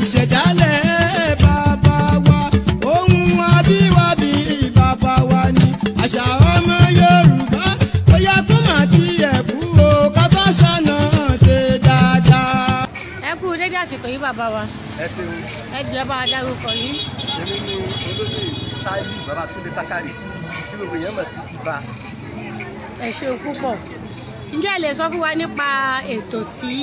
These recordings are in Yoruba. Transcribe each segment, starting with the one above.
ìṣẹ̀dálẹ̀ bàbá wa ohun abíwábí bàbá wa ni àṣà ọmọ Yorùbá ó yá kó má tiẹ̀ kú o ká bá ṣàna ṣe dáadáa. ẹ kú dédé àsìkò yìí bàbá wa. ẹ ṣeun. ẹ jẹ́ bá a dárúkọ yín. èmi ni olóyè Sàálì Babátúndé Bákàrè tí gbogbo èèyàn mọ̀ sí Ìbà. ẹ ṣeun púpọ̀. ǹjẹ́ ẹ lè sọ fún wa nípa ètò tí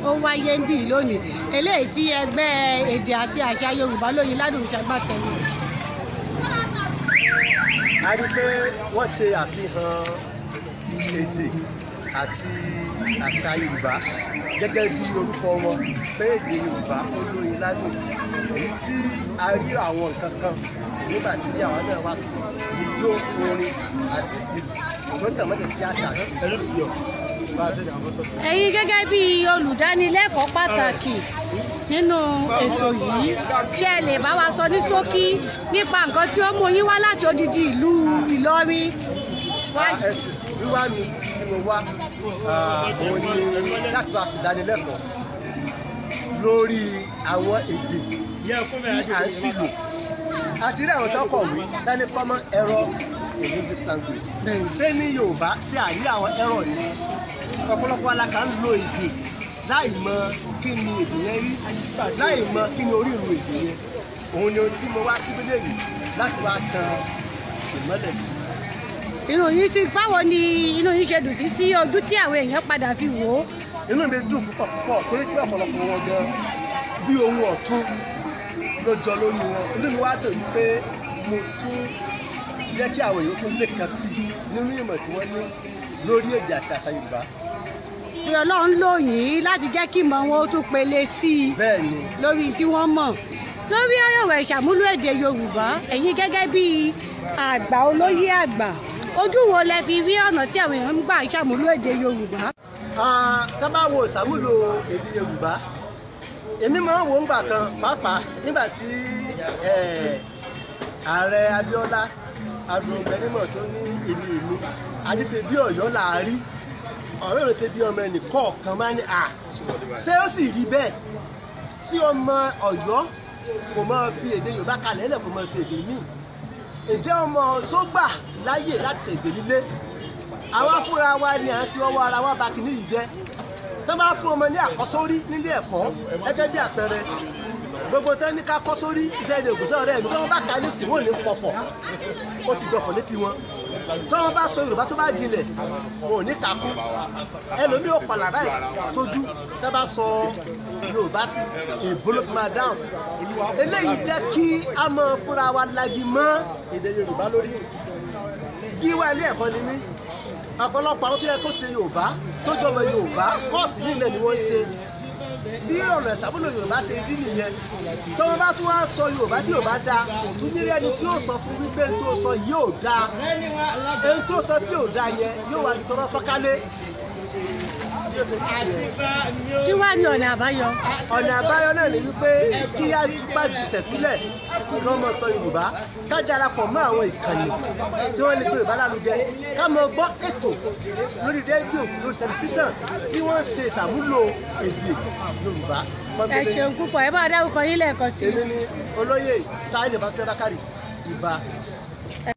ó wáyé ń bì lónìí eléyìí tí ẹgbẹ́ èdè àti àṣà Yorùbá Lóyin Ládùn ṣagbátẹrù? a rí i pé wọ́n ṣe àfihàn èdè àti àṣà Yorùbá gẹ́gẹ́ bí orúkọ wọn pé èdè Yorùbá ó lóyin ládùn, èyí tí a rí àwọn nǹkan kan nígbà tí àwọn náà wá sí ijó orin àti ìlú tó tẹ̀mọ́lẹ̀ sí àṣà náà. ẹ̀yin gẹ́gẹ́ bí olùdánilẹ́kọ̀ọ́ pàtàkì nínú ètò yìí ṣé ẹ lè bá wa sọ ní ṣókí nípa nǹkan tí ó mú yín wá láti odidi ìlú Ìlọrin? wíwá mi tí mo wá òun ni láti bá ṣèdánilẹ́kọ̀ọ́ lórí àwọn èdè tí à ń ṣìlò àti rí àwọn tó kọ̀wé dání common error in English language. ṣé ní Yorùbá ṣé àrí àwọn error ni ọ̀pọ̀lọpọ̀ alákà ń lo èdè láì mọ kí ni èdè yẹn rí, láì mọ kí ni orí ìlú èdè yẹn. òun ni ohun tí mo wá síbí lẹ́yìn láti wá tan ìmọ́lẹ̀ sí. inú yín ti báwo ni inú yín ṣe dùn sí ojú tí àwọn èèyàn padà fi wò ó? inú mi dùn púpọ̀ púpọ̀ torí pé ọ̀pọ̀lọpọ̀ wọn gan bí ohun ọ̀tún ló jọ lórí wọn. inú mi wá dùn pé mo tún jẹ́ kí àwọn èèyàn tún lè kàn sí nínú ìmọ̀ tí wọ́n ní lórí èdè àti àṣà Yorùbá. pé Ọlọ́run lò yín láti jẹ́ kí ìmọ̀ wọn ó tún pele sí i lórí tí wọ́n mọ̀ lórí ọ̀rọ̀ ìṣàmúlò èdè Yorùbá. ẹ̀yin gẹ́gẹ́ bí àgbà olóyè àgbà, ojú wo lẹ fi rí ọ̀nà tí àwọn èèyàn ń gbà ìṣàmúlò èdè Yorùbá? tá bá wo ìṣàmúlò èdè Yorùbá, èmi máa ń wo ńgbà kan pàápàá nígbà tí ààrẹ Abíọ́lá agbóhùnbẹ́nímọ̀ tó ní èmi àti ṣe bí Ọ̀yọ́ là á rí ọ̀rẹ́ rẹ̀ ṣe bí ọmọ ẹnì kọ̀ọ̀kan máa ní ṣé ó sì rí bẹ́ẹ̀ sí ọmọ Ọ̀yọ́ kò máa fi èdè Yorùbá kalẹ̀ ẹ̀lẹ̀ kò máa ṣe èdè míì? ǹjẹ́ ọmọ sógbà láyè láti ṣe èdè nílé? àwa fúnra wa ni à ń fi ọwọ́ ara wa bà kìíní yìí jẹ́. tó bá fún ọmọ ní àkọ́sórí nílé ẹ̀kọ́ gẹ́gẹ́ bí àpẹẹrẹ gbogbo tán ní ká kọ́ sórí iṣẹ́ ilé ògùnṣẹ́ ọ̀rẹ́ mi tó wọ́n bá ka ní sí wọn ò ní pọ̀fọ̀ ó ti dọ̀fọ̀ létí wọn. tó wọ́n bá sọ Yorùbá tó bá jinlẹ̀ wọn ò ní kakú. ẹlòmíì ò pàlà báyìí sójú tó bá sọ Yorùbá sí èbó ló fi máa dáhùn. eléyìí jẹ́ kí a mọ fúnra wa lagi mọ́ èdè Yorùbá lórí. gíwá ilé ẹ̀kọ́ ni mí, ọ̀pọ̀lọpọ̀ àwọn tó yẹ kó ṣe Yorùbá tó jọmọ Yorùbá kọ́ọ̀sì nílẹ̀ ni wọ́n ṣe. bí ọ̀nà ìṣàmúlò Yorùbá ṣe rí nìyẹn. tó wọ́n bá tún wá sọ Yorùbá tí Yorùbá dáa òtún nílẹ̀ ẹni tí yóò sọ fún wípé tó sọ yóò dáa, èyí tó sọ tí yóò dáa yẹn yóò wá ní tọrọ fọ́kálé. kí wá ní ọ̀nà àbáyọ? ọ̀nà àbáyọ náà ni wípé kí á bá jùsẹ̀ sílẹ̀ kí wọ́n mọ sọ Yorùbá, ká darapọ̀ mọ́ àwọn ìkànnì tí wọ́n lè gbé Yorùbá lárugẹ, ká mọ gbọ́ ètò lórí rédíò lórí tẹlifíṣàn tí wọ́n ṣe ìṣàmúlò èdè Yorùbá. ẹ ṣeun púpọ̀. ẹ bá dárúkọ yín lẹ́ẹ̀kan sí i. èmi ni olóyè Sàálì Babátúndé Bákàrè Ìbà.